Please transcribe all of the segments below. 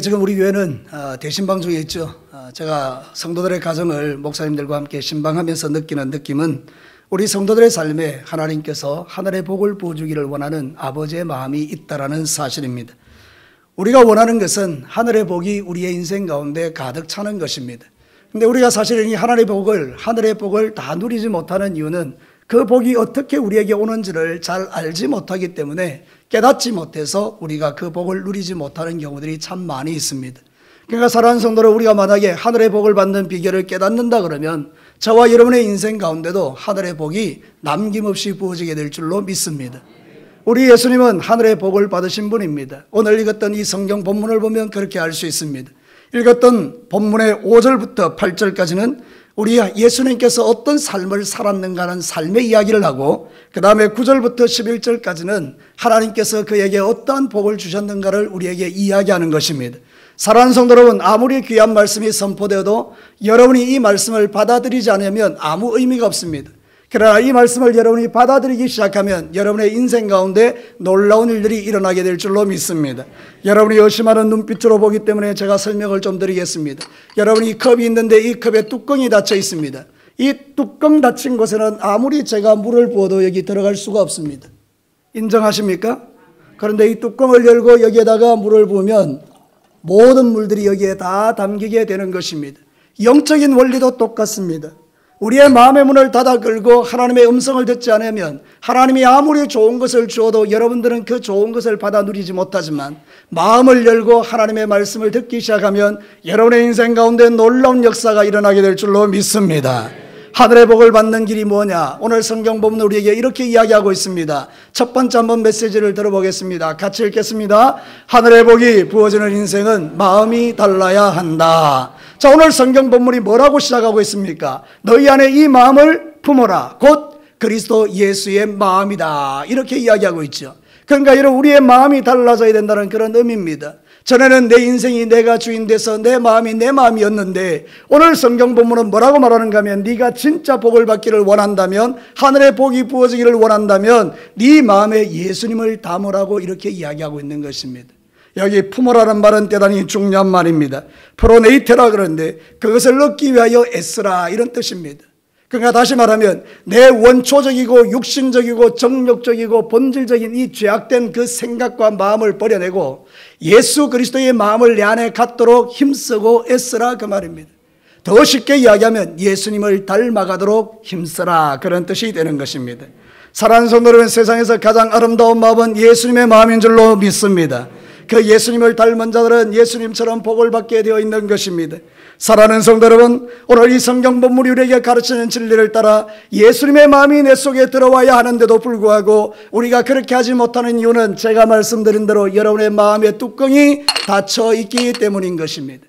지금 우리 교회는 대신방 중에 있죠. 제가 성도들의 가정을 목사님들과 함께 신방하면서 느끼는 느낌은 우리 성도들의 삶에 하나님께서 하늘의 복을 부어주기를 원하는 아버지의 마음이 있다라는 사실입니다. 우리가 원하는 것은 하늘의 복이 우리의 인생 가운데 가득 차는 것입니다. 근데 우리가 사실은 이 하늘의 복을 다 누리지 못하는 이유는 그 복이 어떻게 우리에게 오는지를 잘 알지 못하기 때문에 깨닫지 못해서 우리가 그 복을 누리지 못하는 경우들이 참 많이 있습니다. 그러니까 사랑하는 성도들, 우리가 만약에 하늘의 복을 받는 비결을 깨닫는다 그러면 저와 여러분의 인생 가운데도 하늘의 복이 남김없이 부어지게 될 줄로 믿습니다. 우리 예수님은 하늘의 복을 받으신 분입니다. 오늘 읽었던 이 성경 본문을 보면 그렇게 알 수 있습니다. 읽었던 본문의 5절부터 8절까지는 우리 예수님께서 어떤 삶을 살았는가 하는 삶의 이야기를 하고, 그 다음에 9절부터 11절까지는 하나님께서 그에게 어떠한 복을 주셨는가를 우리에게 이야기하는 것입니다. 사랑하는 성도 여러분, 아무리 귀한 말씀이 선포되어도 여러분이 이 말씀을 받아들이지 않으면 아무 의미가 없습니다. 그러나 이 말씀을 여러분이 받아들이기 시작하면 여러분의 인생 가운데 놀라운 일들이 일어나게 될 줄로 믿습니다. 여러분이 의심하는 눈빛으로 보기 때문에 제가 설명을 좀 드리겠습니다. 여러분이 이 컵이 있는데 이 컵에 뚜껑이 닫혀 있습니다. 이 뚜껑 닫힌 곳에는 아무리 제가 물을 부어도 여기 들어갈 수가 없습니다. 인정하십니까? 그런데 이 뚜껑을 열고 여기에다가 물을 부으면 모든 물들이 여기에 다 담기게 되는 것입니다. 영적인 원리도 똑같습니다. 우리의 마음의 문을 닫아 걸고 하나님의 음성을 듣지 않으면 하나님이 아무리 좋은 것을 주어도 여러분들은 그 좋은 것을 받아 누리지 못하지만, 마음을 열고 하나님의 말씀을 듣기 시작하면 여러분의 인생 가운데 놀라운 역사가 일어나게 될 줄로 믿습니다. 하늘의 복을 받는 길이 뭐냐? 오늘 성경 본문 우리에게 이렇게 이야기하고 있습니다. 첫 번째 한번 메시지를 들어보겠습니다. 같이 읽겠습니다. 하늘의 복이 부어지는 인생은 마음이 달라야 한다. 자, 오늘 성경 본문이 뭐라고 시작하고 있습니까? 너희 안에 이 마음을 품어라. 곧 그리스도 예수의 마음이다. 이렇게 이야기하고 있죠. 그러니까 이런 우리의 마음이 달라져야 된다는 그런 의미입니다. 전에는 내 인생이 내가 주인 돼서 내 마음이 내 마음이었는데, 오늘 성경 본문은 뭐라고 말하는가 하면, 네가 진짜 복을 받기를 원한다면, 하늘의 복이 부어지기를 원한다면 네 마음에 예수님을 담으라고 이렇게 이야기하고 있는 것입니다. 여기 품어라는 말은 대단히 중요한 말입니다. 프로네이테라 그러는데 그것을 얻기 위하여 애쓰라 이런 뜻입니다. 그러니까 다시 말하면 내 원초적이고 육신적이고 정욕적이고 본질적인 이 죄악된 그 생각과 마음을 버려내고 예수 그리스도의 마음을 내 안에 갖도록 힘쓰고 애쓰라 그 말입니다. 더 쉽게 이야기하면 예수님을 닮아가도록 힘쓰라 그런 뜻이 되는 것입니다. 사랑하는 성도 여러분, 세상에서 가장 아름다운 마음은 예수님의 마음인 줄로 믿습니다. 그 예수님을 닮은 자들은 예수님처럼 복을 받게 되어 있는 것입니다. 사랑하는 성도 여러분, 오늘 이 성경 본문이 우리에게 가르치는 진리를 따라 예수님의 마음이 내 속에 들어와야 하는데도 불구하고 우리가 그렇게 하지 못하는 이유는 제가 말씀드린 대로 여러분의 마음의 뚜껑이 닫혀 있기 때문인 것입니다.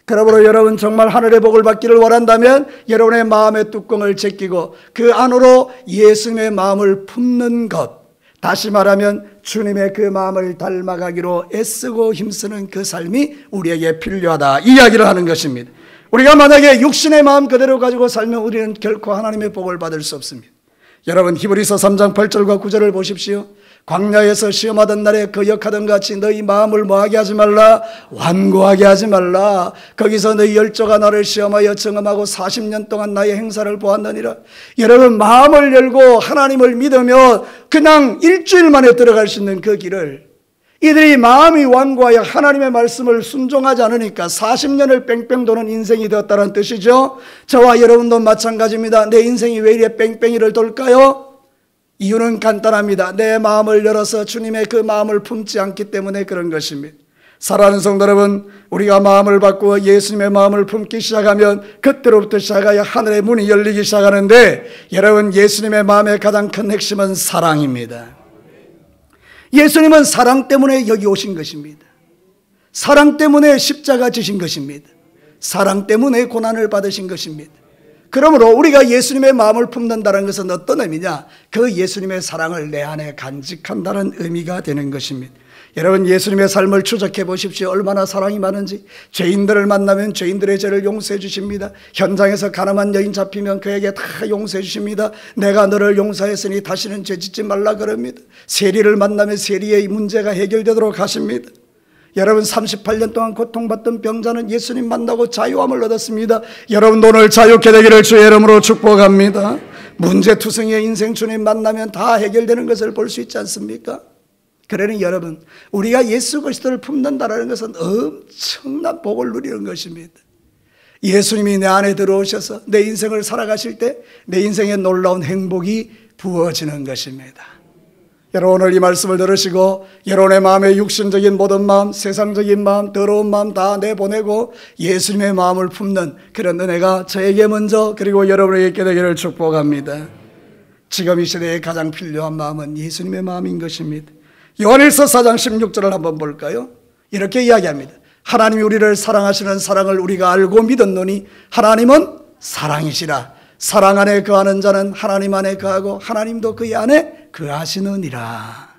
그러므로 여러분 정말 하늘의 복을 받기를 원한다면 여러분의 마음의 뚜껑을 제끼고 그 안으로 예수님의 마음을 품는 것, 다시 말하면 주님의 그 마음을 닮아가기로 애쓰고 힘쓰는 그 삶이 우리에게 필요하다, 이야기를 하는 것입니다. 우리가 만약에 육신의 마음 그대로 가지고 살면 우리는 결코 하나님의 복을 받을 수 없습니다. 여러분 히브리서 3장 8절과 9절을 보십시오. 광야에서 시험하던 날에 거역하던 같이 너희 마음을 뭐하게 하지 말라? 완고하게 하지 말라. 거기서 너희 열조가 나를 시험하여 정험하고 40년 동안 나의 행사를 보았느니라. 여러분 마음을 열고 하나님을 믿으며 그냥 일주일 만에 들어갈 수 있는 그 길을, 이들이 마음이 완고하여 하나님의 말씀을 순종하지 않으니까 40년을 뺑뺑 도는 인생이 되었다는 뜻이죠. 저와 여러분도 마찬가지입니다. 내 인생이 왜 이래 뺑뺑이를 돌까요? 이유는 간단합니다. 내 마음을 열어서 주님의 그 마음을 품지 않기 때문에 그런 것입니다. 사랑하는 성도 여러분, 우리가 마음을 바꾸어 예수님의 마음을 품기 시작하면 그때로부터 시작하여 하늘의 문이 열리기 시작하는데, 여러분 예수님의 마음의 가장 큰 핵심은 사랑입니다. 예수님은 사랑 때문에 여기 오신 것입니다. 사랑 때문에 십자가 지신 것입니다. 사랑 때문에 고난을 받으신 것입니다. 그러므로 우리가 예수님의 마음을 품는다는 것은 어떤 의미냐? 그 예수님의 사랑을 내 안에 간직한다는 의미가 되는 것입니다. 여러분 예수님의 삶을 추적해 보십시오. 얼마나 사랑이 많은지. 죄인들을 만나면 죄인들의 죄를 용서해 주십니다. 현장에서 가늠한 여인 잡히면 그에게 다 용서해 주십니다. 내가 너를 용서했으니 다시는 죄 짓지 말라 그럽니다. 세리를 만나면 세리의 문제가 해결되도록 하십니다. 여러분 38년 동안 고통받던 병자는 예수님 만나고 자유함을 얻었습니다. 여러분도 오늘 자유케 되기를 주의 이름으로 축복합니다. 문제투성이의 인생 주님 만나면 다 해결되는 것을 볼 수 있지 않습니까? 그러니 여러분, 우리가 예수 그리스도를 품는다는 것은 엄청난 복을 누리는 것입니다. 예수님이 내 안에 들어오셔서 내 인생을 살아가실 때 내 인생에 놀라운 행복이 부어지는 것입니다. 여러분 오늘 이 말씀을 들으시고 여러분의 마음에 육신적인 모든 마음, 세상적인 마음, 더러운 마음 다 내보내고 예수님의 마음을 품는 그런 은혜가 저에게 먼저 그리고 여러분에게 있게 되기를 축복합니다. 지금 이 시대에 가장 필요한 마음은 예수님의 마음인 것입니다. 요한일서 4장 16절을 한번 볼까요? 이렇게 이야기합니다. 하나님이 우리를 사랑하시는 사랑을 우리가 알고 믿었노니 하나님은 사랑이시라. 사랑 안에 거하는 자는 하나님 안에 거하고 하나님도 그의 안에 거하시느니라.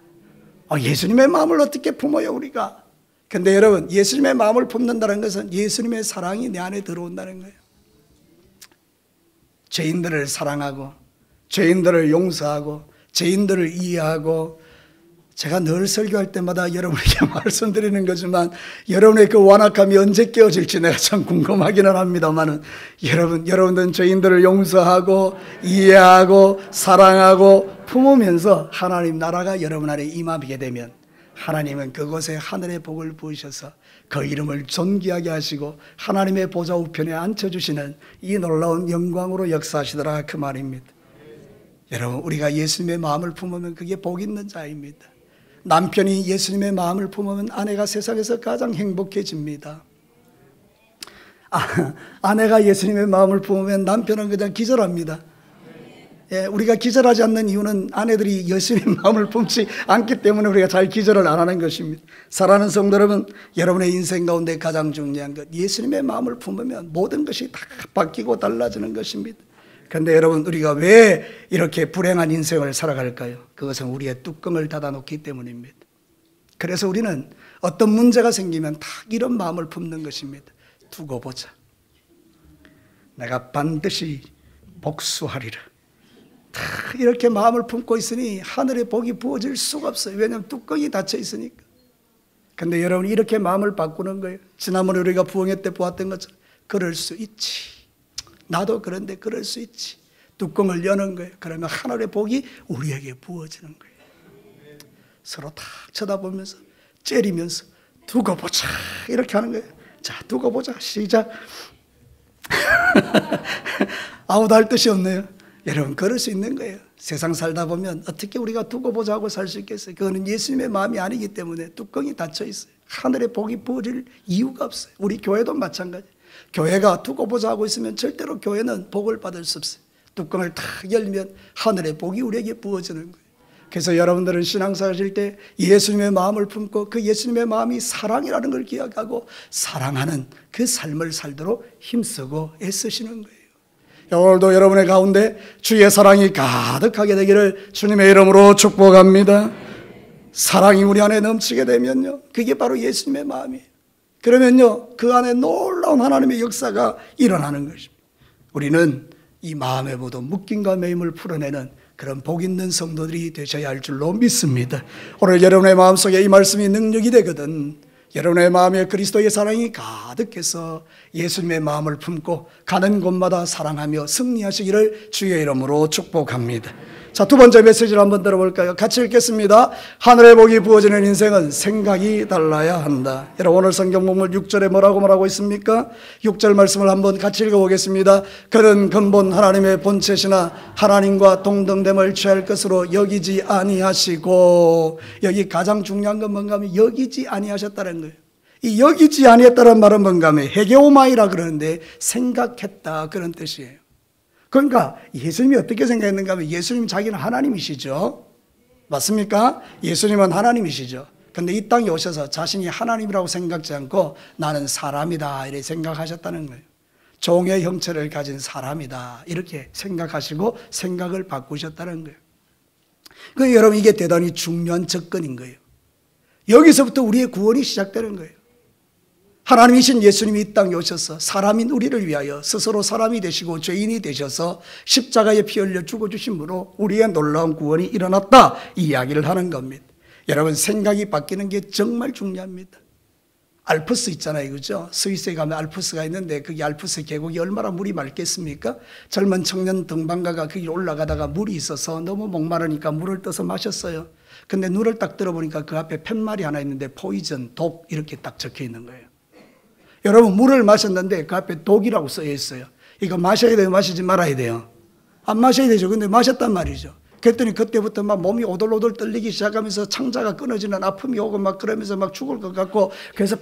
예수님의 마음을 어떻게 품어요 우리가? 근데 여러분, 예수님의 마음을 품는다는 것은 예수님의 사랑이 내 안에 들어온다는 거예요. 죄인들을 사랑하고 죄인들을 용서하고 죄인들을 이해하고, 제가 늘 설교할 때마다 여러분에게 말씀드리는 거지만 여러분의 그 완악함이 언제 깨어질지 내가 참 궁금하기는 합니다만은, 여러분들은 죄인들을 용서하고 이해하고 사랑하고 품으면서 하나님 나라가 여러분 안에 임하게 되면 하나님은 그곳에 하늘의 복을 부으셔서 그 이름을 존귀하게 하시고 하나님의 보좌 우편에 앉혀주시는 이 놀라운 영광으로 역사하시더라 그 말입니다. 여러분, 우리가 예수님의 마음을 품으면 그게 복 있는 자입니다. 남편이 예수님의 마음을 품으면 아내가 세상에서 가장 행복해집니다. 아내가 예수님의 마음을 품으면 남편은 그냥 기절합니다. 우리가 기절하지 않는 이유는 아내들이 예수님의 마음을 품지 않기 때문에 우리가 잘 기절을 안 하는 것입니다. 사랑하는 성도 여러분, 여러분의 인생 가운데 가장 중요한 것, 예수님의 마음을 품으면 모든 것이 다 바뀌고 달라지는 것입니다. 그런데 여러분, 우리가 왜 이렇게 불행한 인생을 살아갈까요? 그것은 우리의 뚜껑을 닫아놓기 때문입니다. 그래서 우리는 어떤 문제가 생기면 다 이런 마음을 품는 것입니다. 두고 보자. 내가 반드시 복수하리라. 다 이렇게 마음을 품고 있으니 하늘의 복이 부어질 수가 없어요. 왜냐하면 뚜껑이 닫혀 있으니까. 그런데 여러분, 이렇게 마음을 바꾸는 거예요. 지난번에 우리가 부흥회 때 보았던 것처럼 그럴 수 있지. 나도 그런데 그럴 수 있지. 뚜껑을 여는 거예요. 그러면 하늘의 복이 우리에게 부어지는 거예요. 서로 다 쳐다보면서 째리면서 두고 보자 이렇게 하는 거예요. 자, 두고 보자. 시작. 아무도 할 뜻이 없네요. 여러분, 그럴 수 있는 거예요. 세상 살다 보면 어떻게 우리가 두고 보자 하고 살 수 있겠어요? 그거는 예수님의 마음이 아니기 때문에 뚜껑이 닫혀 있어요. 하늘의 복이 부어질 이유가 없어요. 우리 교회도 마찬가지. 교회가 두고 보자 하고 있으면 절대로 교회는 복을 받을 수 없어요. 뚜껑을 탁 열면 하늘의 복이 우리에게 부어지는 거예요. 그래서 여러분들은 신앙생활 하실 때 예수님의 마음을 품고 그 예수님의 마음이 사랑이라는 걸 기억하고 사랑하는 그 삶을 살도록 힘쓰고 애쓰시는 거예요. 오늘도 여러분의 가운데 주의 사랑이 가득하게 되기를 주님의 이름으로 축복합니다. 사랑이 우리 안에 넘치게 되면요, 그게 바로 예수님의 마음이에요. 그러면요, 그 안에 놀라운 하나님의 역사가 일어나는 것입니다. 우리는 이 마음의 모든 묶임과 매임을 풀어내는 그런 복 있는 성도들이 되셔야 할 줄로 믿습니다. 오늘 여러분의 마음속에 이 말씀이 능력이 되거든 여러분의 마음에 그리스도의 사랑이 가득해서 예수님의 마음을 품고 가는 곳마다 사랑하며 승리하시기를 주의 이름으로 축복합니다. 자, 두 번째 메시지를 한번 들어볼까요? 같이 읽겠습니다. 하늘의 복이 부어지는 인생은 생각이 달라야 한다. 여러분, 오늘 성경 본문 6절에 뭐라고 말하고 있습니까? 6절 말씀을 한번 같이 읽어보겠습니다. 그는 근본 하나님의 본체시나 하나님과 동등됨을 취할 것으로 여기지 아니하시고, 여기 가장 중요한 건 뭔가 하면 여기지 아니하셨다는 거예요. 이 여기지 아니했다는 말은 뭔가 하면 헤게오마이라 그러는데 생각했다 그런 뜻이에요. 그러니까 예수님이 어떻게 생각했는가 하면 예수님 자기는 하나님이시죠. 맞습니까? 예수님은 하나님이시죠. 그런데 이 땅에 오셔서 자신이 하나님이라고 생각지 않고 나는 사람이다 이렇게 생각하셨다는 거예요. 종의 형체를 가진 사람이다 이렇게 생각하시고 생각을 바꾸셨다는 거예요. 그러니까 여러분, 이게 대단히 중요한 접근인 거예요. 여기서부터 우리의 구원이 시작되는 거예요. 하나님이신 예수님이 이 땅에 오셔서 사람인 우리를 위하여 스스로 사람이 되시고 죄인이 되셔서 십자가에 피 흘려 죽어주심으로 우리의 놀라운 구원이 일어났다 이 이야기를 하는 겁니다. 여러분, 생각이 바뀌는 게 정말 중요합니다. 알프스 있잖아요. 그죠? 스위스에 가면 알프스가 있는데 거기 알프스 계곡이 얼마나 물이 맑겠습니까? 젊은 청년 등반가가 거기 올라가다가 물이 있어서 너무 목마르니까 물을 떠서 마셨어요. 근데 눈을 딱 들어보니까 그 앞에 팻말이 하나 있는데 포이즌, 독 이렇게 딱 적혀 있는 거예요. 여러분 물을 마셨는데 그 앞에 독이라고 써 있어요. 이거 마셔야 돼요? 마시지 말아야 돼요? 안 마셔야 되죠. 근데 마셨단 말이죠. 그랬더니 그때부터 막 몸이 오돌오돌 떨리기 시작하면서 창자가 끊어지는 아픔이 오고 막 그러면서 막 죽을 것 같고, 그래서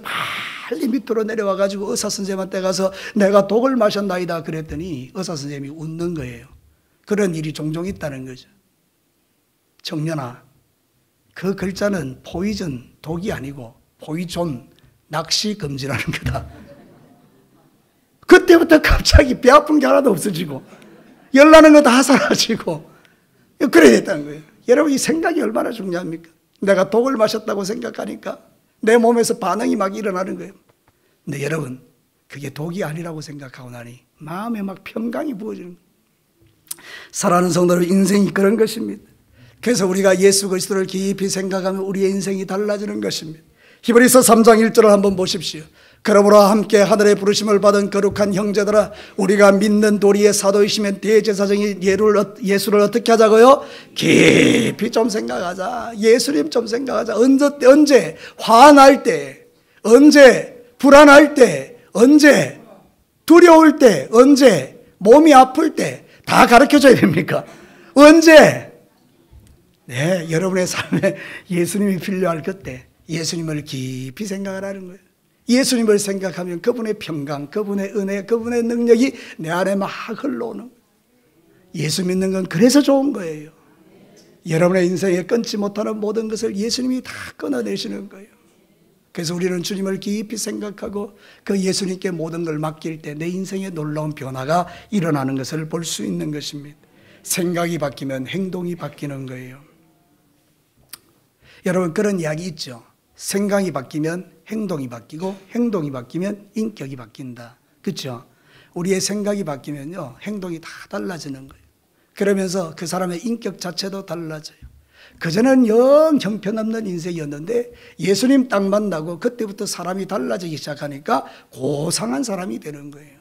빨리 밑으로 내려와 가지고 의사 선생님한테 가서 내가 독을 마셨나이다 그랬더니 의사 선생님이 웃는 거예요. 그런 일이 종종 있다는 거죠. 청년아, 그 글자는 포이즌, 독이 아니고 포이존, 낚시 금지라는 거다. 그때부터 갑자기 배 아픈 게 하나도 없어지고 열나는 거 다 사라지고 그래야 됐다는 거예요. 여러분 이 생각이 얼마나 중요합니까? 내가 독을 마셨다고 생각하니까 내 몸에서 반응이 막 일어나는 거예요. 근데 여러분 그게 독이 아니라고 생각하고 나니 마음에 막 평강이 부어지는 거예요. 사랑하는 성도들, 인생이 그런 것입니다. 그래서 우리가 예수 그리스도를 깊이 생각하면 우리의 인생이 달라지는 것입니다. 히브리서 3장 1절을 한번 보십시오. 그러므로 함께 하늘의 부르심을 받은 거룩한 형제들아, 우리가 믿는 도리의 사도이시면 대제사장이 예수를 어떻게 하자고요? 깊이 좀 생각하자. 예수님 좀 생각하자. 언제 화날 때, 언제 불안할 때, 언제 두려울 때, 언제 몸이 아플 때 다 가르쳐줘야 됩니까? 언제? 네, 여러분의 삶에 예수님이 필요할 그때 예수님을 깊이 생각하라는 거예요. 예수님을 생각하면 그분의 평강, 그분의 은혜, 그분의 능력이 내 안에 막 흘러오는 거예요. 예수 믿는 건 그래서 좋은 거예요. 여러분의 인생에 끊지 못하는 모든 것을 예수님이 다 끊어내시는 거예요. 그래서 우리는 주님을 깊이 생각하고 그 예수님께 모든 걸 맡길 때 내 인생에 놀라운 변화가 일어나는 것을 볼 수 있는 것입니다. 생각이 바뀌면 행동이 바뀌는 거예요. 여러분 그런 이야기 있죠. 생각이 바뀌면 행동이 바뀌고 행동이 바뀌면 인격이 바뀐다. 그렇죠? 우리의 생각이 바뀌면요 행동이 다 달라지는 거예요. 그러면서 그 사람의 인격 자체도 달라져요. 그전엔 영 형편없는 인생이었는데 예수님 딱 만나고 그때부터 사람이 달라지기 시작하니까 고상한 사람이 되는 거예요.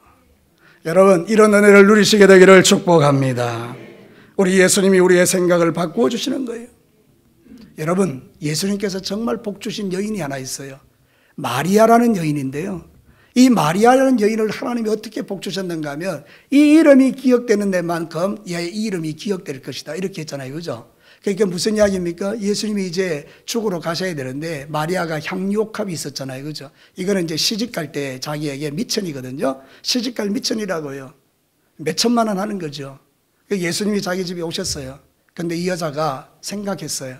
여러분 이런 은혜를 누리시게 되기를 축복합니다. 우리 예수님이 우리의 생각을 바꾸어 주시는 거예요. 여러분 예수님께서 정말 복 주신 여인이 하나 있어요. 마리아라는 여인인데요. 이 마리아라는 여인을 하나님이 어떻게 복 주셨는가 하면 이 이름이 기억되는 데만큼 이 이름이 기억될 것이다 이렇게 했잖아요. 그죠? 그러니까 무슨 이야기입니까? 예수님이 이제 죽으러 가셔야 되는데 마리아가 향유옥합이 있었잖아요. 그죠? 이거는 이제 시집갈 때 자기에게 미천이거든요. 시집갈 미천이라고요. 몇 천만 원 하는 거죠. 예수님이 자기 집에 오셨어요. 근데 이 여자가 생각했어요.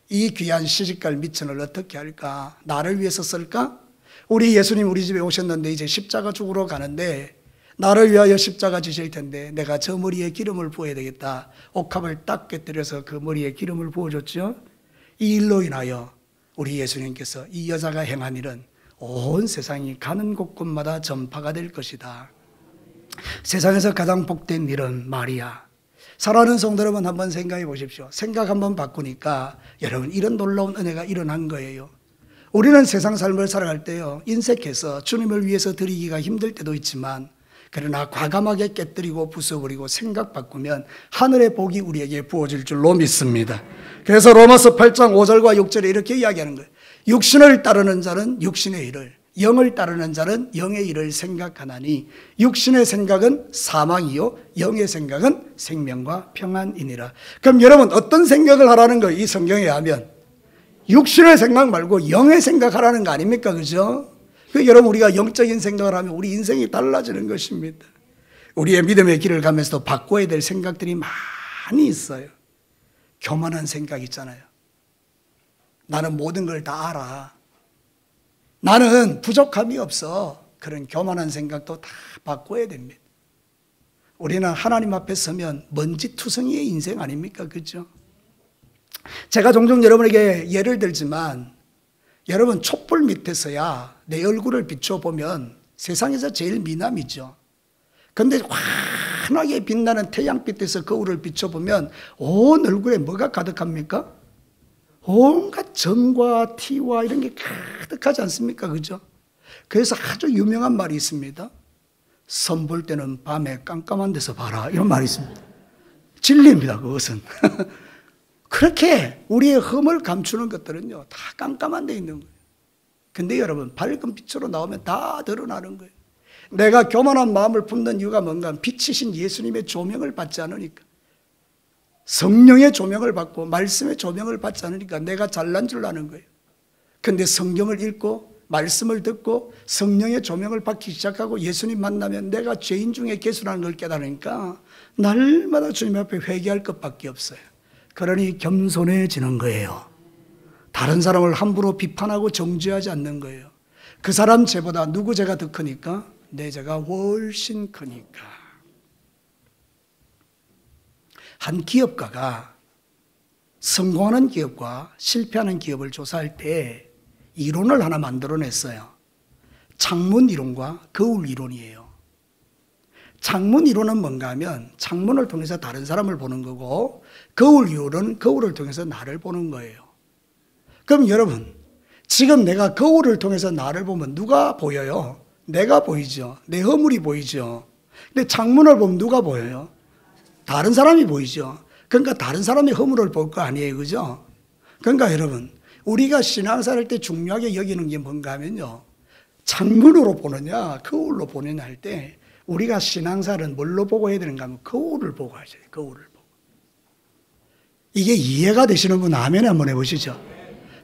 이 귀한 시집갈 미천을 어떻게 할까? 나를 위해서 쓸까? 우리 예수님 우리 집에 오셨는데 이제 십자가 죽으러 가는데 나를 위하여 십자가 지실 텐데 내가 저 머리에 기름을 부어야 되겠다. 옥합을 딱 깨뜨려서 그 머리에 기름을 부어줬죠. 이 일로 인하여 우리 예수님께서 이 여자가 행한 일은 온 세상이 가는 곳곳마다 전파가 될 것이다. 세상에서 가장 복된 일은 마리아. 사랑하는 성도 여러분 한번 생각해 보십시오. 생각 한번 바꾸니까 여러분 이런 놀라운 은혜가 일어난 거예요. 우리는 세상 삶을 살아갈 때요 인색해서 주님을 위해서 드리기가 힘들 때도 있지만 그러나 과감하게 깨뜨리고 부숴버리고 생각 바꾸면 하늘의 복이 우리에게 부어질 줄로 믿습니다. 그래서 로마서 8장 5절과 6절에 이렇게 이야기하는 거예요. 육신을 따르는 자는 육신의 일을, 영을 따르는 자는 영의 일을 생각하나니 육신의 생각은 사망이요 영의 생각은 생명과 평안이니라. 그럼 여러분 어떤 생각을 하라는 거예요? 이 성경에 하면 육신의 생각 말고 영의 생각하라는 거 아닙니까? 그죠? 여러분 우리가 영적인 생각을 하면 우리 인생이 달라지는 것입니다. 우리의 믿음의 길을 가면서도 바꿔야 될 생각들이 많이 있어요. 교만한 생각 있잖아요. 나는 모든 걸 다 알아. 나는 부족함이 없어. 그런 교만한 생각도 다 바꿔야 됩니다. 우리는 하나님 앞에 서면 먼지투성이의 인생 아닙니까? 그렇죠? 제가 종종 여러분에게 예를 들지만 여러분 촛불 밑에서야 내 얼굴을 비춰보면 세상에서 제일 미남이죠. 그런데 환하게 빛나는 태양빛에서 거울을 비춰보면 온 얼굴에 뭐가 가득합니까? 온갖 정과 티와 이런 게 가득하지 않습니까? 그죠? 그래서 아주 유명한 말이 있습니다. 선 볼 때는 밤에 깜깜한 데서 봐라, 이런 말이 있습니다. 진리입니다, 그것은. 그렇게 우리의 흠을 감추는 것들은요, 다 깜깜한 데 있는 거예요. 근데 여러분, 밝은 빛으로 나오면 다 드러나는 거예요. 내가 교만한 마음을 품는 이유가 뭔가, 빛이신 예수님의 조명을 받지 않으니까, 성령의 조명을 받고 말씀의 조명을 받지 않으니까 내가 잘난 줄 아는 거예요. 근데 성경을 읽고 말씀을 듣고 성령의 조명을 받기 시작하고 예수님 만나면 내가 죄인 중에 괴수라는 걸 깨달으니까 날마다 주님 앞에 회개할 것밖에 없어요. 그러니 겸손해지는 거예요. 다른 사람을 함부로 비판하고 정죄하지 않는 거예요. 그 사람 죄보다 누구 죄가 더 크니까? 내 죄가 훨씬 크니까. 한 기업가가 성공하는 기업과 실패하는 기업을 조사할 때 이론을 하나 만들어냈어요. 창문 이론과 거울 이론이에요. 창문 이론은 뭔가 하면 창문을 통해서 다른 사람을 보는 거고, 거울 이론은 거울을 통해서 나를 보는 거예요. 그럼 여러분, 지금 내가 거울을 통해서 나를 보면 누가 보여요? 내가 보이죠. 내 허물이 보이죠. 근데 창문을 보면 누가 보여요? 다른 사람이 보이죠. 그러니까 다른 사람의 허물을 볼 거 아니에요, 그죠? 그러니까 여러분, 우리가 신앙생활 할 때 중요하게 여기는 게 뭔가 하면요, 창문으로 보느냐 거울로 보느냐 할 때 우리가 신앙생활은 뭘로 보고 해야 되는가 하면 거울을 보고 하셔야 돼요. 거울을 보고. 이게 이해가 되시는 분 아멘 한번 해보시죠.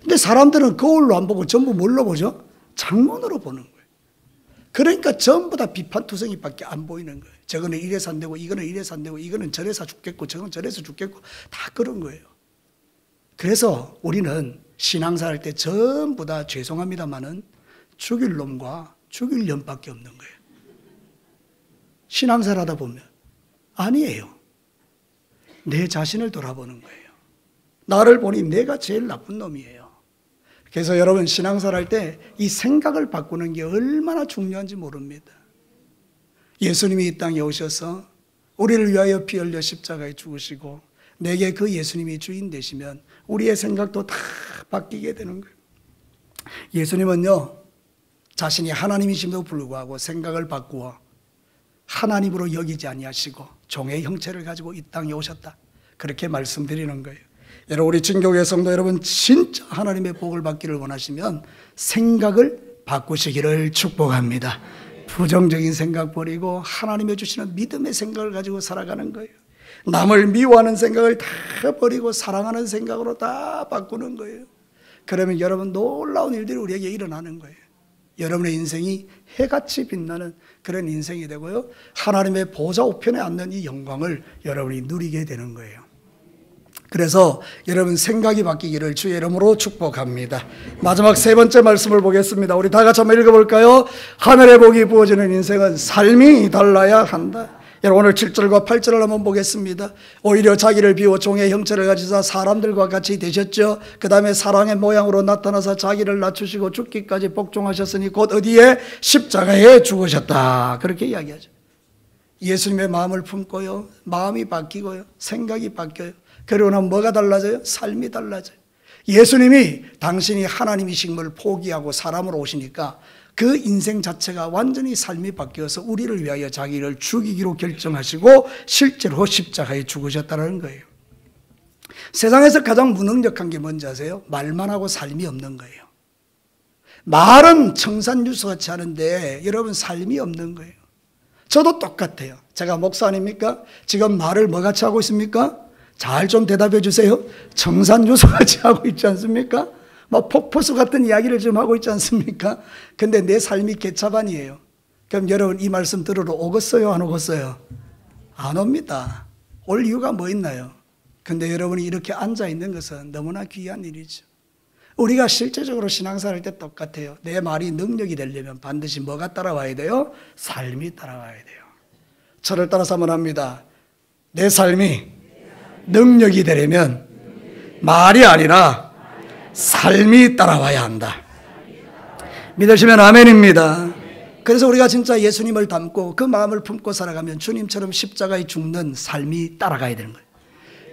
근데 사람들은 거울로 안 보고 전부 뭘로 보죠? 창문으로 보는 거예요. 그러니까 전부 다 비판투성이밖에 안 보이는 거예요. 저거는 이래서 안 되고, 이거는 이래서 안 되고, 이거는 저래서 죽겠고, 저건 저래서 죽겠고, 다 그런 거예요. 그래서 우리는 신앙생활 할 때 전부 다 죄송합니다만은 죽일 놈과 죽일 년밖에 없는 거예요. 신앙생활 하다 보면 아니에요. 내 자신을 돌아보는 거예요. 나를 보니 내가 제일 나쁜 놈이에요. 그래서 여러분, 신앙생활 할 때 이 생각을 바꾸는 게 얼마나 중요한지 모릅니다. 예수님이 이 땅에 오셔서 우리를 위하여 피 흘려 십자가에 죽으시고 내게 그 예수님이 주인 되시면 우리의 생각도 다 바뀌게 되는 거예요. 예수님은요, 자신이 하나님이심에도 불구하고 생각을 바꾸어 하나님으로 여기지 아니하시고 종의 형체를 가지고 이 땅에 오셨다, 그렇게 말씀드리는 거예요. 여러분, 우리 진교회 성도 여러분, 진짜 하나님의 복을 받기를 원하시면 생각을 바꾸시기를 축복합니다. 부정적인 생각 버리고 하나님의 주시는 믿음의 생각을 가지고 살아가는 거예요. 남을 미워하는 생각을 다 버리고 사랑하는 생각으로 다 바꾸는 거예요. 그러면 여러분, 놀라운 일들이 우리에게 일어나는 거예요. 여러분의 인생이 해같이 빛나는 그런 인생이 되고요, 하나님의 보좌 우편에 앉는 이 영광을 여러분이 누리게 되는 거예요. 그래서 여러분, 생각이 바뀌기를 주의 이름으로 축복합니다. 마지막 세 번째 말씀을 보겠습니다. 우리 다 같이 한번 읽어볼까요? 하늘의 복이 부어지는 인생은 삶이 달라야 한다. 여러분, 오늘 7절과 8절을 한번 보겠습니다. 오히려 자기를 비워 종의 형체를 가지사 사람들과 같이 되셨죠. 그 다음에 사랑의 모양으로 나타나서 자기를 낮추시고 죽기까지 복종하셨으니 곧 어디에? 십자가에 죽으셨다, 그렇게 이야기하죠. 예수님의 마음을 품고요, 마음이 바뀌고요, 생각이 바뀌어요. 그리고 나면 뭐가 달라져요? 삶이 달라져요. 예수님이 당신이 하나님이신 걸 포기하고 사람으로 오시니까 그 인생 자체가 완전히 삶이 바뀌어서 우리를 위하여 자기를 죽이기로 결정하시고 실제로 십자가에 죽으셨다는 거예요. 세상에서 가장 무능력한 게 뭔지 아세요? 말만 하고 삶이 없는 거예요. 말은 청산유수같이 하는데 여러분, 삶이 없는 거예요. 저도 똑같아요. 제가 목사 아닙니까? 지금 말을 뭐같이 하고 있습니까? 잘 좀 대답해 주세요. 청산유수같이 하고 있지 않습니까? 막 폭포수 같은 이야기를 좀 하고 있지 않습니까? 근데 내 삶이 개차반이에요. 그럼 여러분, 이 말씀 들으러 오겠어요, 안 오겠어요? 안 옵니다. 올 이유가 뭐 있나요? 근데 여러분이 이렇게 앉아 있는 것은 너무나 귀한 일이죠. 우리가 실제적으로 신앙생활 할 때 똑같아요. 내 말이 능력이 되려면 반드시 뭐가 따라와야 돼요? 삶이 따라와야 돼요. 저를 따라서 한번 합니다. 내 삶이 능력이 되려면 말이 아니라 삶이 따라와야 한다. 믿으시면 아멘입니다. 그래서 우리가 진짜 예수님을 닮고 그 마음을 품고 살아가면 주님처럼 십자가에 죽는 삶이 따라가야 되는 거예요.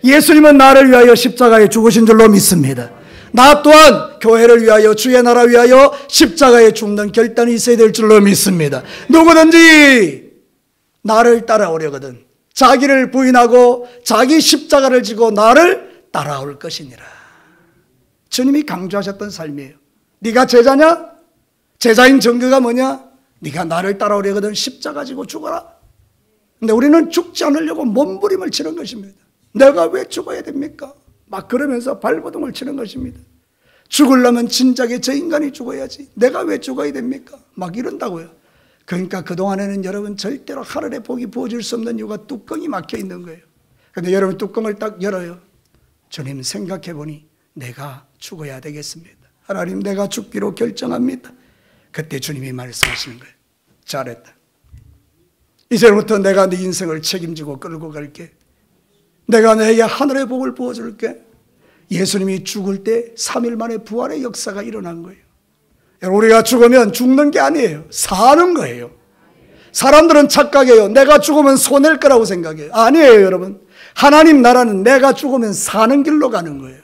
예수님은 나를 위하여 십자가에 죽으신 줄로 믿습니다. 나 또한 교회를 위하여 주의 나라 위하여 십자가에 죽는 결단이 있어야 될 줄로 믿습니다. 누구든지 나를 따라오려거든 자기를 부인하고 자기 십자가를 지고 나를 따라올 것이니라. 주님이 강조하셨던 삶이에요. 네가 제자냐? 제자인 증거가 뭐냐? 네가 나를 따라오려거든 십자가 지고 죽어라. 근데 우리는 죽지 않으려고 몸부림을 치는 것입니다. 내가 왜 죽어야 됩니까? 막 그러면서 발버둥을 치는 것입니다. 죽으려면 진작에 저 인간이 죽어야지. 내가 왜 죽어야 됩니까? 막 이런다고요. 그러니까 그동안에는 여러분 절대로 하늘의 복이 부어질 수 없는 이유가 뚜껑이 막혀 있는 거예요. 그런데 여러분 뚜껑을 딱 열어요. 주님 생각해 보니 내가 죽어야 되겠습니다. 하나님 내가 죽기로 결정합니다. 그때 주님이 말씀하시는 거예요. 잘했다. 이제부터 내가 네 인생을 책임지고 끌고 갈게. 내가 너에게 하늘의 복을 부어줄게. 예수님이 죽을 때 3일 만에 부활의 역사가 일어난 거예요. 우리가 죽으면 죽는 게 아니에요. 사는 거예요. 사람들은 착각해요. 내가 죽으면 손해일 거라고 생각해요. 아니에요, 여러분. 하나님 나라는 내가 죽으면 사는 길로 가는 거예요.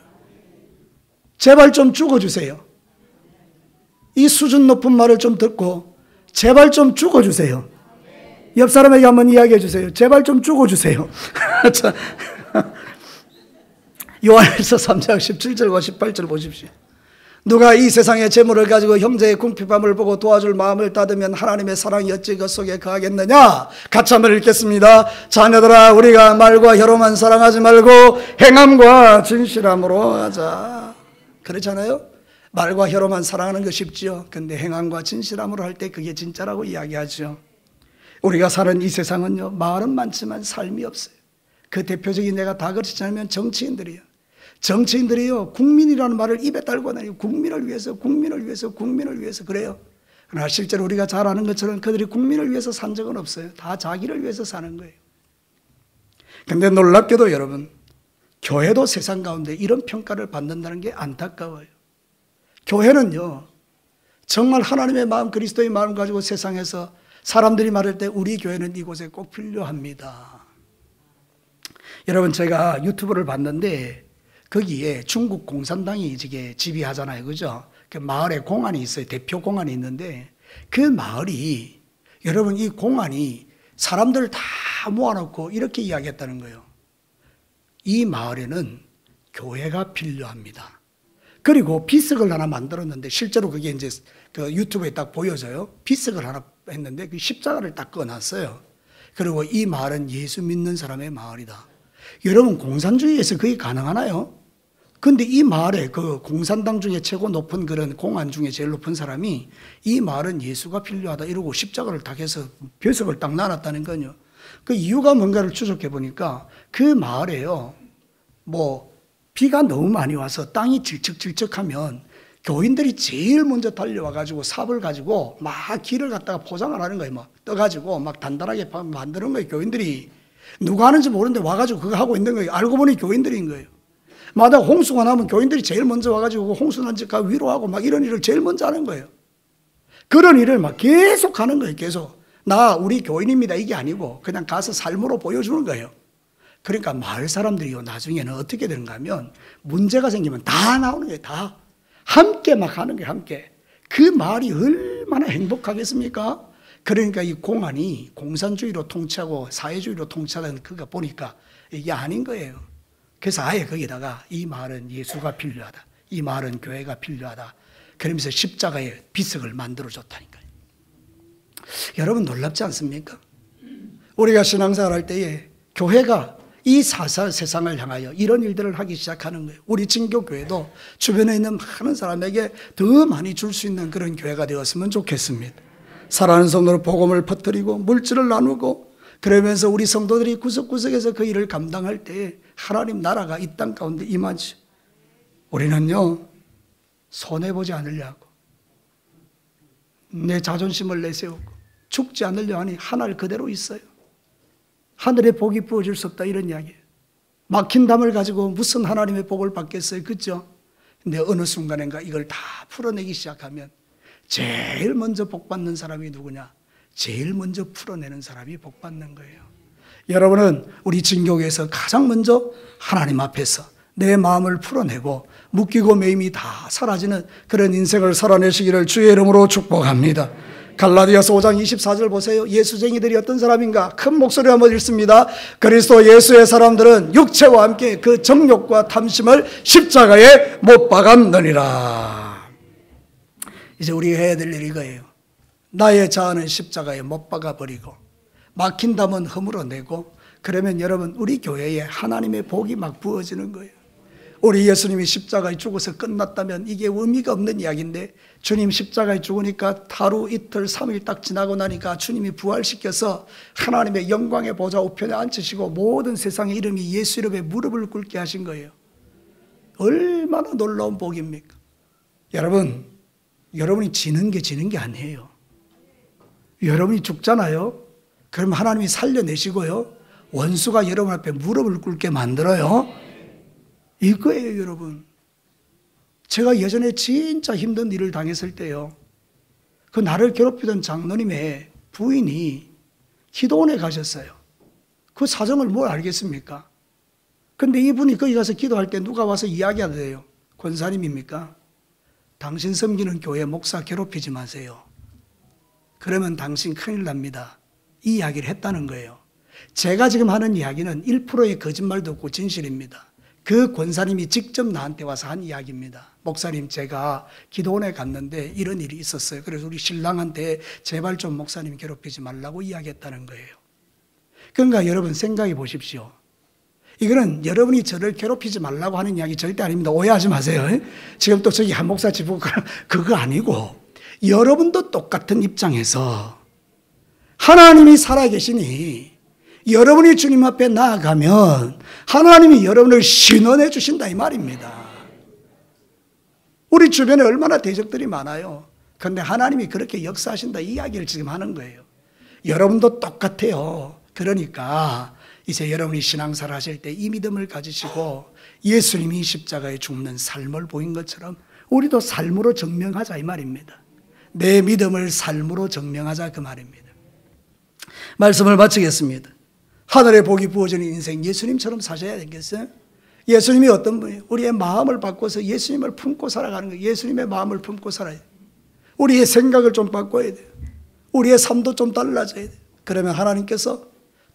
제발 좀 죽어주세요. 이 수준 높은 말을 좀 듣고 제발 좀 죽어주세요. 옆 사람에게 한번 이야기해 주세요. 제발 좀 죽어주세요. 요한일서 3장 17절과 18절 보십시오. 누가 이 세상의 재물을 가지고 형제의 궁핍함을 보고 도와줄 마음을 따두면 하나님의 사랑이 어찌 그 속에 거하겠느냐. 같이 한번 읽겠습니다. 자녀들아 우리가 말과 혀로만 사랑하지 말고 행함과 진실함으로 하자. 그렇잖아요. 말과 혀로만 사랑하는 거 쉽지요. 근데 행함과 진실함으로 할 때 그게 진짜라고 이야기하죠. 우리가 사는 이 세상은요 말은 많지만 삶이 없어요. 그 대표적인 예가 다 그렇지 않으면 정치인들이요. 정치인들이요 국민이라는 말을 입에 달고 다니고 국민을 위해서 국민을 위해서 국민을 위해서 그래요. 그러나 실제로 우리가 잘 아는 것처럼 그들이 국민을 위해서 산 적은 없어요. 다 자기를 위해서 사는 거예요. 그런데 놀랍게도 여러분 교회도 세상 가운데 이런 평가를 받는다는 게 안타까워요. 교회는요 정말 하나님의 마음 그리스도의 마음 가지고 세상에서 사람들이 말할 때 우리 교회는 이곳에 꼭 필요합니다. 여러분 제가 유튜브를 봤는데 거기에 중국 공산당이 이게 지휘하잖아요. 그죠? 그 마을에 공안이 있어요. 대표 공안이 있는데 그 마을이 여러분 이 공안이 사람들을 다 모아놓고 이렇게 이야기했다는 거예요. 이 마을에는 교회가 필요합니다. 그리고 비석을 하나 만들었는데 실제로 그게 이제 그 유튜브에 딱 보여져요. 비석을 하나 했는데 그 십자가를 딱 꺼놨어요. 그리고 이 마을은 예수 믿는 사람의 마을이다. 여러분 공산주의에서 그게 가능하나요? 근데 이 마을에 그 공산당 중에 최고 높은 그런 공안 중에 제일 높은 사람이 이 마을은 예수가 필요하다 이러고 십자가를 딱 해서 벼슬을 딱 놔놨다는 거요. 그 이유가 뭔가를 추적해 보니까 그 마을에요. 뭐 비가 너무 많이 와서 땅이 질척질척하면 교인들이 제일 먼저 달려와가지고 삽을 가지고 막 길을 갖다가 포장을 하는 거예요. 막 떠가지고 막 단단하게 만드는 거예요. 교인들이 누가 하는지 모르는데 와가지고 그거 하고 있는 거예요. 알고 보니 교인들인 거예요. 마다 홍수가 나면 교인들이 제일 먼저 와가지고 홍수 난 집 위로하고 막 이런 일을 제일 먼저 하는 거예요. 그런 일을 막 계속 하는 거예요. 계속. 우리 교인입니다. 이게 아니고 그냥 가서 삶으로 보여주는 거예요. 그러니까 마을 사람들이요. 나중에는 어떻게 되는가 하면 문제가 생기면 다 나오는 거예요. 다. 함께 막 하는 거예요. 함께. 그 마을이 얼마나 행복하겠습니까? 그러니까 이 공안이 공산주의로 통치하고 사회주의로 통치하는 그거 보니까 이게 아닌 거예요. 그래서 아예 거기다가 이 마을은 예수가 필요하다. 이 마을은 교회가 필요하다. 그러면서 십자가에 비석을 만들어줬다니까요. 여러분 놀랍지 않습니까? 우리가 신앙생활 할 때에 교회가 이 세상을 향하여 이런 일들을 하기 시작하는 거예요. 우리 진교교회도 주변에 있는 많은 사람에게 더 많이 줄 수 있는 그런 교회가 되었으면 좋겠습니다. 사랑하는 성도로 복음을 퍼뜨리고 물질을 나누고 그러면서 우리 성도들이 구석구석에서 그 일을 감당할 때 하나님 나라가 이 땅 가운데 임하지. 우리는요 손해보지 않으려고 내 자존심을 내세우고 죽지 않으려 하니 하늘 그대로 있어요. 하늘의 복이 부어질 수 없다 이런 이야기예요. 막힌 담을 가지고 무슨 하나님의 복을 받겠어요. 그렇죠? 근데 어느 순간인가 이걸 다 풀어내기 시작하면 제일 먼저 복 받는 사람이 누구냐? 제일 먼저 풀어내는 사람이 복 받는 거예요. 여러분은 우리 진교회에서 가장 먼저 하나님 앞에서 내 마음을 풀어내고 묶이고 매임이 다 사라지는 그런 인생을 살아내시기를 주의 이름으로 축복합니다. 갈라디아서 5장 24절 보세요. 예수쟁이들이 어떤 사람인가? 큰 목소리로 한번 읽습니다. 그리스도 예수의 사람들은 육체와 함께 그 정욕과 탐심을 십자가에 못 박았느니라. 이제 우리가 해야 될 일이 이거예요. 나의 자아는 십자가에 못 박아버리고 막힌 담은 허물어내고, 그러면 여러분 우리 교회에 하나님의 복이 막 부어지는 거예요. 우리 예수님이 십자가에 죽어서 끝났다면 이게 의미가 없는 이야기인데, 주님 십자가에 죽으니까 하루 이틀 3일 딱 지나고 나니까 주님이 부활시켜서 하나님의 영광의 보좌 우편에 앉히시고 모든 세상의 이름이 예수 이름에 무릎을 꿇게 하신 거예요. 얼마나 놀라운 복입니까? 여러분이 지는 게 아니에요. 여러분이 죽잖아요. 그럼 하나님이 살려내시고요, 원수가 여러분 앞에 무릎을 꿇게 만들어요. 이거예요, 여러분. 제가 예전에 진짜 힘든 일을 당했을 때요, 그 나를 괴롭히던 장로님의 부인이 기도원에 가셨어요. 그 사정을 뭘 알겠습니까? 근데 이분이 거기 가서 기도할 때 누가 와서 이야기하대요. 권사님입니까? 당신 섬기는 교회 목사 괴롭히지 마세요. 그러면 당신 큰일 납니다. 이 이야기를 했다는 거예요. 제가 지금 하는 이야기는 1%의 거짓말도 없고 진실입니다. 그 권사님이 직접 나한테 와서 한 이야기입니다. 목사님, 제가 기도원에 갔는데 이런 일이 있었어요. 그래서 우리 신랑한테 제발 좀 목사님 괴롭히지 말라고 이야기했다는 거예요. 그러니까 여러분 생각해 보십시오. 이거는 여러분이 저를 괴롭히지 말라고 하는 이야기 절대 아닙니다. 오해하지 마세요. 지금 또 저기 한 목사 집 그거 아니고, 여러분도 똑같은 입장에서 하나님이 살아계시니 여러분이 주님 앞에 나아가면 하나님이 여러분을 신원해 주신다 이 말입니다. 우리 주변에 얼마나 대적들이 많아요. 그런데 하나님이 그렇게 역사하신다 이 이야기를 지금 하는 거예요. 여러분도 똑같아요. 그러니까 이제 여러분이 신앙생활 하실 때 이 믿음을 가지시고 예수님이 십자가에 죽는 삶을 보인 것처럼 우리도 삶으로 증명하자 이 말입니다. 내 믿음을 삶으로 증명하자 그 말입니다. 말씀을 마치겠습니다. 하늘의 복이 부어지는 인생, 예수님처럼 사셔야 되겠어요? 예수님이 어떤 분이에요? 우리의 마음을 바꿔서 예수님을 품고 살아가는 거예요. 예수님의 마음을 품고 살아야 돼요. 우리의 생각을 좀 바꿔야 돼요. 우리의 삶도 좀 달라져야 돼요. 그러면 하나님께서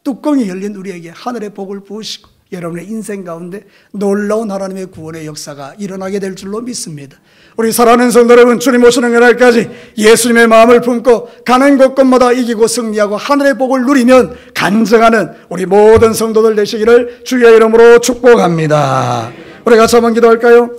뚜껑이 열린 우리에게 하늘의 복을 부으시고 여러분의 인생 가운데 놀라운 하나님의 구원의 역사가 일어나게 될 줄로 믿습니다. 우리 사랑하는 성도 여러분, 주님 오시는 그날까지 예수님의 마음을 품고 가는 곳곳마다 이기고 승리하고 하늘의 복을 누리면 간증하는 우리 모든 성도들 되시기를 주의 이름으로 축복합니다. 우리 같이 한번 기도할까요?